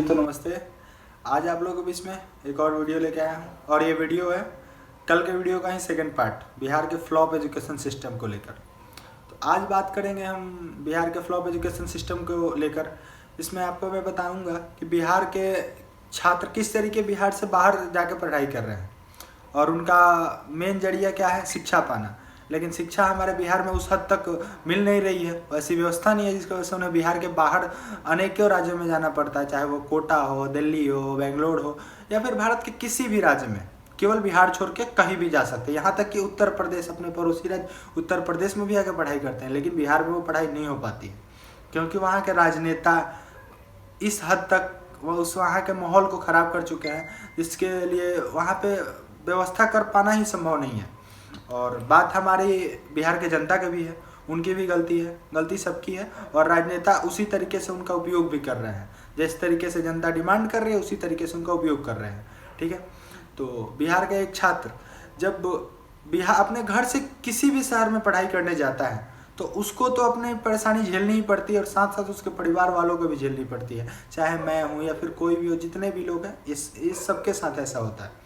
तो नमस्ते। आज आप लोगों के बीच में एक और वीडियो लेके आया हूँ और ये वीडियो है कल के वीडियो का ही सेकंड पार्ट, बिहार के फ्लॉप एजुकेशन सिस्टम को लेकर। तो आज बात करेंगे हम बिहार के फ्लॉप एजुकेशन सिस्टम को लेकर। इसमें आपको मैं बताऊंगा कि बिहार के छात्र किस तरीके बिहार से बाहर जाकर पढ़ाई कर रहे हैं और उनका मेन जरिया क्या है, शिक्षा पाना। लेकिन शिक्षा हमारे बिहार में उस हद तक मिल नहीं रही है, ऐसी व्यवस्था नहीं है जिसकी वजह से उन्हें बिहार के बाहर अनेकों राज्यों में जाना पड़ता है, चाहे वो कोटा हो, दिल्ली हो, बेंगलोर हो या फिर भारत के किसी भी राज्य में। केवल बिहार छोड़ के कहीं भी जा सकते हैं, यहाँ तक कि उत्तर प्रदेश, अपने पड़ोसी राज्य उत्तर प्रदेश में भी आकर पढ़ाई करते हैं। लेकिन बिहार में वो पढ़ाई नहीं हो पाती है क्योंकि वहाँ के राजनेता इस हद तक उस वहाँ के माहौल को ख़राब कर चुके हैं जिसके लिए वहाँ पे व्यवस्था कर पाना ही संभव नहीं है। और बात हमारी बिहार के जनता की भी है, उनकी भी गलती है, गलती सबकी है। और राजनेता उसी तरीके से उनका उपयोग भी कर रहे हैं, जिस तरीके से जनता डिमांड कर रही है उसी तरीके से उनका उपयोग कर रहे हैं। ठीक है, तो बिहार का एक छात्र जब बिहार अपने घर से किसी भी शहर में पढ़ाई करने जाता है तो उसको तो अपनी परेशानी झेलनी ही पड़ती है और साथ साथ उसके परिवार वालों को भी झेलनी पड़ती है, चाहे मैं हूँ या फिर कोई भी हो, जितने भी लोग हैं, इस सबके साथ ऐसा होता है।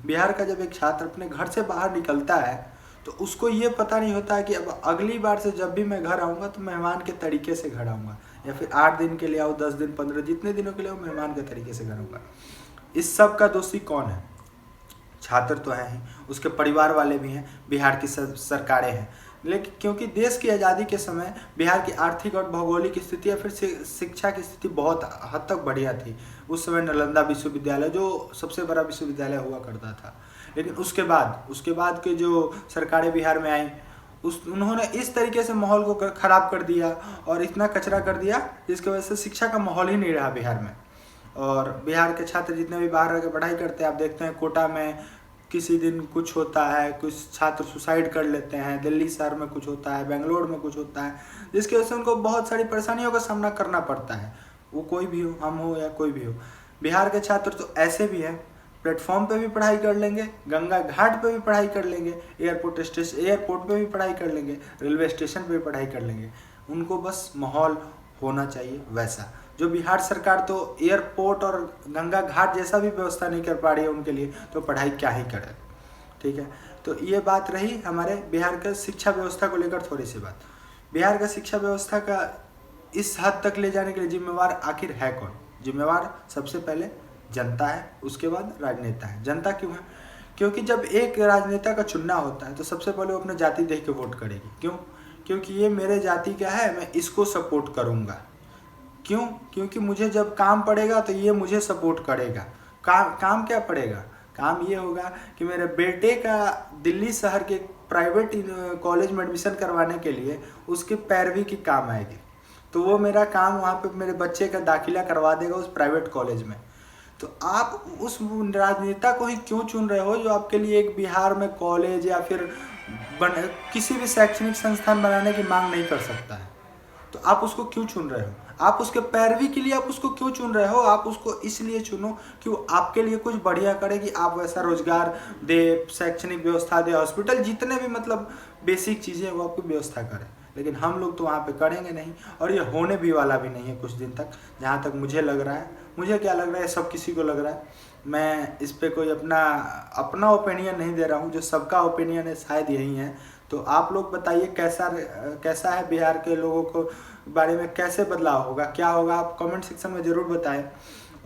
बिहार का जब एक छात्र अपने घर से बाहर निकलता है तो उसको ये पता नहीं होता है कि अब अगली बार से जब भी मैं घर आऊँगा तो मेहमान के तरीके से घर आऊँगा, या फिर 8 दिन के लिए आऊँ, 10 दिन, 15, जितने दिनों के लिए आऊँ, मेहमान के तरीके से घर आऊँगा। इस सब का दोषी कौन है? छात्र तो है ही, उसके परिवार वाले भी हैं, बिहार की सरकारें हैं। लेकिन क्योंकि देश की आज़ादी के समय बिहार की आर्थिक और भौगोलिक स्थिति या फिर शिक्षा की स्थिति बहुत हद तक बढ़िया थी। उस समय नालंदा विश्वविद्यालय जो सबसे बड़ा विश्वविद्यालय हुआ करता था। लेकिन उसके बाद के जो सरकारें बिहार में आई उन्होंने इस तरीके से माहौल को ख़राब कर दिया और इतना कचरा कर दिया जिसकी वजह से शिक्षा का माहौल ही नहीं रहा बिहार में। और बिहार के छात्र जितने भी बाहर रह के पढ़ाई करते हैं, आप देखते हैं कोटा में किसी दिन कुछ होता है, कुछ छात्र सुसाइड कर लेते हैं, दिल्ली शहर में कुछ होता है, बेंगलोर में कुछ होता है, जिसकी वजह से उनको बहुत सारी परेशानियों का सामना करना पड़ता है। वो कोई भी हो, हम हो या कोई भी हो। बिहार के छात्र तो ऐसे भी हैं, प्लेटफॉर्म पे भी पढ़ाई कर लेंगे, गंगा घाट पे भी पढ़ाई कर लेंगे, एयरपोर्ट पे भी पढ़ाई कर लेंगे, रेलवे स्टेशन पे भी पढ़ाई कर लेंगे। उनको बस माहौल होना चाहिए वैसा। जो बिहार सरकार तो एयरपोर्ट और गंगा घाट जैसा भी व्यवस्था नहीं कर पा रही है उनके लिए, तो पढ़ाई क्या ही करे। ठीक है, तो ये बात रही हमारे बिहार का शिक्षा व्यवस्था को लेकर थोड़ी सी बात। बिहार का शिक्षा व्यवस्था का इस हद तक ले जाने के लिए जिम्मेवार आखिर है कौन? जिम्मेवार सबसे पहले जनता है, उसके बाद राजनेता है। जनता क्यों है? क्योंकि जब एक राजनेता का चुनना होता है तो सबसे पहले वो अपने जाति देख के वोट करेगी। क्यों? क्योंकि ये मेरे जाति का है, मैं इसको सपोर्ट करूँगा। क्यों? क्योंकि मुझे जब काम पड़ेगा तो ये मुझे सपोर्ट करेगा। काम क्या पड़ेगा? काम ये होगा कि मेरे बेटे का दिल्ली शहर के प्राइवेट कॉलेज में एडमिशन करवाने के लिए उसके पैरवी की काम आएगी, तो वो मेरा काम वहाँ पे मेरे बच्चे का दाखिला करवा देगा उस प्राइवेट कॉलेज में। तो आप उस राजनेता को ही क्यों चुन रहे हो जो आपके लिए एक बिहार में कॉलेज या फिर किसी भी शैक्षणिक संस्थान बनाने की मांग नहीं कर सकता है? तो आप उसको क्यों चुन रहे हो? आप उसके पैरवी के लिए आप उसको क्यों चुन रहे हो? आप उसको इसलिए चुनो कि वो आपके लिए कुछ बढ़िया करे, कि आप वैसा रोजगार दे, शैक्षणिक व्यवस्था दे, हॉस्पिटल, जितने भी मतलब बेसिक चीज़ें वो आपको व्यवस्था करे। लेकिन हम लोग तो वहाँ पे करेंगे नहीं और ये होने भी वाला भी नहीं है कुछ दिन तक, जहाँ तक मुझे लग रहा है। मुझे क्या लग रहा है, सब किसी को लग रहा है। मैं इस पर कोई अपना ओपिनियन नहीं दे रहा हूँ, जो सबका ओपिनियन है शायद यही है। तो आप लोग बताइए कैसा है बिहार के लोगों को बारे में, कैसे बदलाव होगा, क्या होगा, आप कमेंट सेक्शन में ज़रूर बताएं।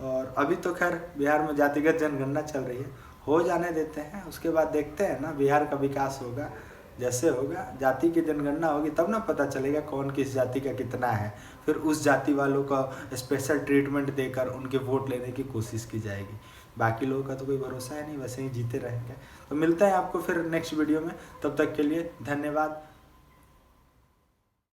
और अभी तो खैर बिहार में जातिगत जनगणना चल रही है, हो जाने देते हैं, उसके बाद देखते हैं ना बिहार का विकास होगा। जैसे होगा, जाति की जनगणना होगी तब ना पता चलेगा कौन किस जाति का कितना है, फिर उस जाति वालों का स्पेशल ट्रीटमेंट देकर उनके वोट लेने की कोशिश की जाएगी। बाकी लोगों का तो कोई भरोसा है नहीं, वैसे ही जीते रहेंगे। तो मिलते हैं आपको फिर नेक्स्ट वीडियो में, तब तक के लिए धन्यवाद।